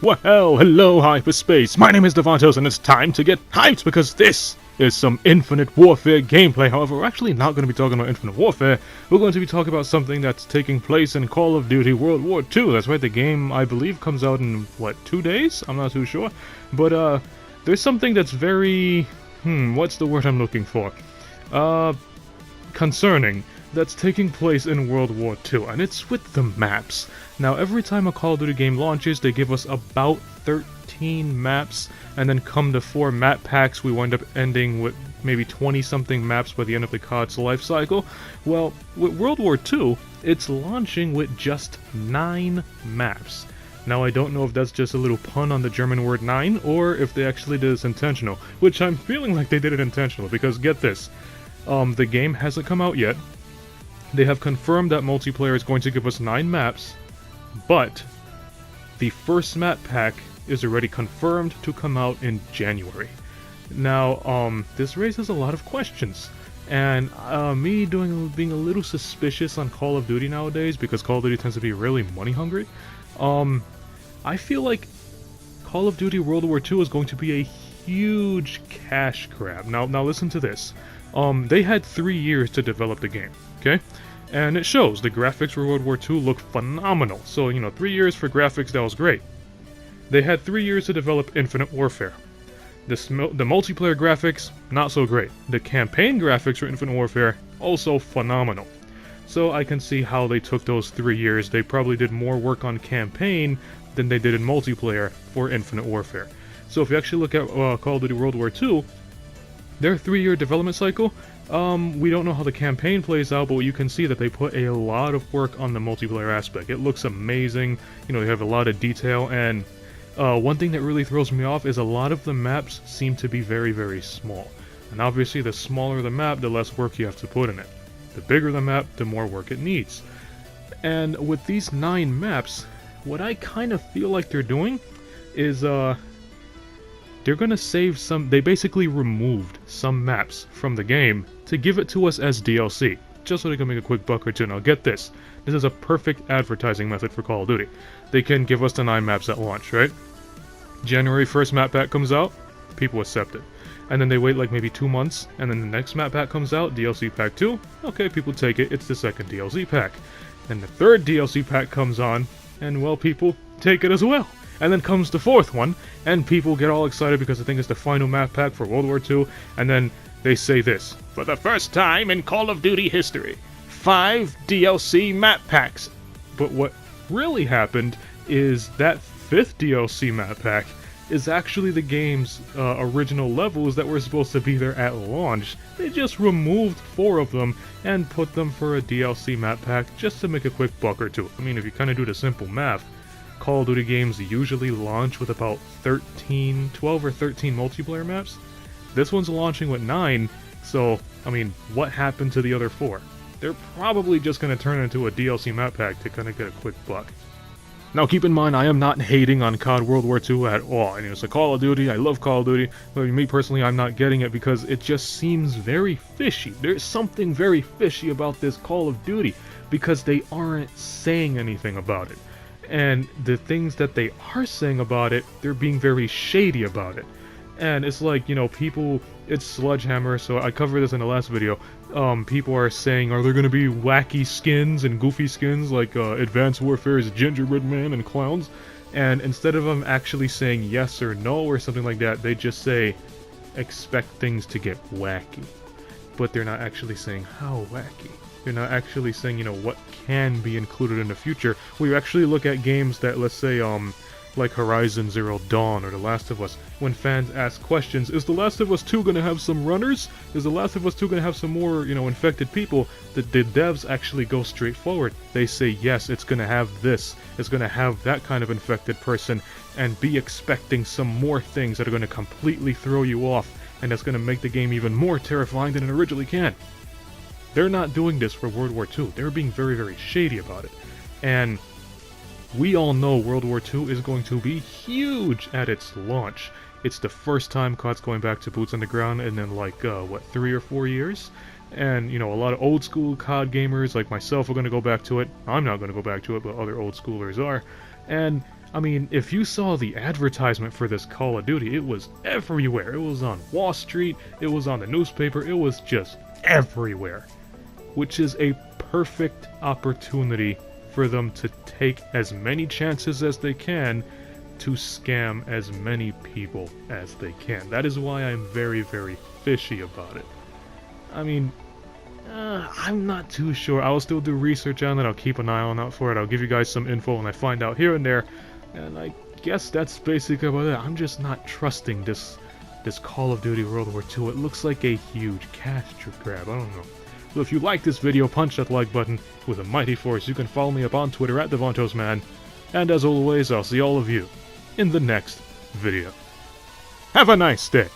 Well, hello hyperspace, my name is Davontos and it's time to get hyped because this is some Infinite Warfare gameplay. However, we're actually not going to be talking about Infinite Warfare, we're going to be talking about something that's taking place in Call of Duty World War II. That's right, the game, I believe, comes out in, what, 2 days? I'm not too sure. But, there's something that's very, what's the word I'm looking for? Concerning, that's taking place in World War II, and it's with the maps. Now, every time a Call of Duty game launches, they give us about 13 maps, and then come to 4 map packs, we wind up ending with maybe 20-something maps by the end of the COD's life cycle. Well, with World War II, it's launching with just 9 maps. Now, I don't know if that's just a little pun on the German word 9, or if they actually did this intentional, which I'm feeling like they did it intentional, because get this, the game hasn't come out yet. They have confirmed that multiplayer is going to give us 9 maps, but the first map pack is already confirmed to come out in January. Now, this raises a lot of questions, and me being a little suspicious on Call of Duty nowadays, because Call of Duty tends to be really money hungry, I feel like Call of Duty World War II is going to be a huge cash grab. Now listen to this. They had 3 years to develop the game, okay? And it shows. The graphics for World War II look phenomenal. So, 3 years for graphics, that was great. They had 3 years to develop Infinite Warfare. The multiplayer graphics, not so great. The campaign graphics for Infinite Warfare, also phenomenal. So I can see how they took those 3 years. They probably did more work on campaign than they did in multiplayer for Infinite Warfare. So if you actually look at Call of Duty World War II, their 3-year development cycle, we don't know how the campaign plays out, but you can see that they put a lot of work on the multiplayer aspect. It looks amazing, they have a lot of detail, and one thing that really throws me off is a lot of the maps seem to be very, very small. And obviously, the smaller the map, the less work you have to put in it. The bigger the map, the more work it needs. And with these 9 maps, what I kind of feel like they're doing is, they're gonna save some. They basically removed some maps from the game to give it to us as DLC, just so they can make a quick buck or two. Now get this, this is a perfect advertising method for Call of Duty. They can give us the 9 maps at launch, right? January 1st map pack comes out, people accept it. And then they wait like maybe 2 months, and then the next map pack comes out, DLC pack 2, okay, people take it, it's the second DLC pack. And the third DLC pack comes on, and well, people take it as well. And then comes the 4th one, and people get all excited because they think it's the final map pack for World War II, and then they say this: for the first time in Call of Duty history, 5 DLC map packs. But what really happened is that 5th DLC map pack is actually the game's original levels that were supposed to be there at launch. They just removed 4 of them and put them for a DLC map pack just to make a quick buck or two. I mean, if you kind of do the simple math, Call of Duty games usually launch with about 12 or 13 multiplayer maps. This one's launching with 9, so, I mean, what happened to the other 4? They're probably just going to turn into a DLC map pack to kind of get a quick buck. Now keep in mind, I am not hating on COD World War II at all. I mean, it's a Call of Duty, I love Call of Duty, but me personally, I'm not getting it because it just seems very fishy. There's something very fishy about this Call of Duty, because they aren't saying anything about it. And the things that they are saying about it, they're being very shady about it. And it's like, people, it's Sledgehammer, so I covered this in the last video. People are saying, are there going to be wacky skins and goofy skins like Advanced Warfare's Gingerbread Man and Clowns? And instead of them actually saying yes or no or something like that, they just say, expect things to get wacky. But they're not actually saying how wacky. They're not actually saying, what can be included in the future. We actually look at games that, let's say, like Horizon Zero Dawn or The Last of Us, when fans ask questions, is The Last of Us 2 gonna have some runners? Is The Last of Us 2 gonna have some more, infected people? The devs actually go straight forward. They say, yes, it's gonna have this, it's gonna have that kind of infected person, and be expecting some more things that are gonna completely throw you off, and that's gonna make the game even more terrifying than it originally can. They're not doing this for World War II. They're being very, very shady about it. And we all know World War II is going to be huge at its launch. It's the first time COD's going back to boots on the ground in like, 3 or 4 years? And, you know, a lot of old school COD gamers like myself are going to go back to it. I'm not going to go back to it, but other old schoolers are. And, I mean, if you saw the advertisement for this Call of Duty, it was everywhere. It was on Wall Street, it was on the newspaper, it was just everywhere. Which is a perfect opportunity for them to take as many chances as they can to scam as many people as they can. That is why I'm very, very fishy about it. I mean, I'm not too sure. I'll still do research on it. I'll keep an eye on out for it. I'll give you guys some info when I find out here and there. And I guess that's basically about it. I'm just not trusting this Call of Duty World War II. It looks like a huge cash grab. I don't know. So if you like this video, punch that like button with a mighty force. You can follow me up on Twitter at DavantosMan. And as always, I'll see all of you in the next video. Have a nice day.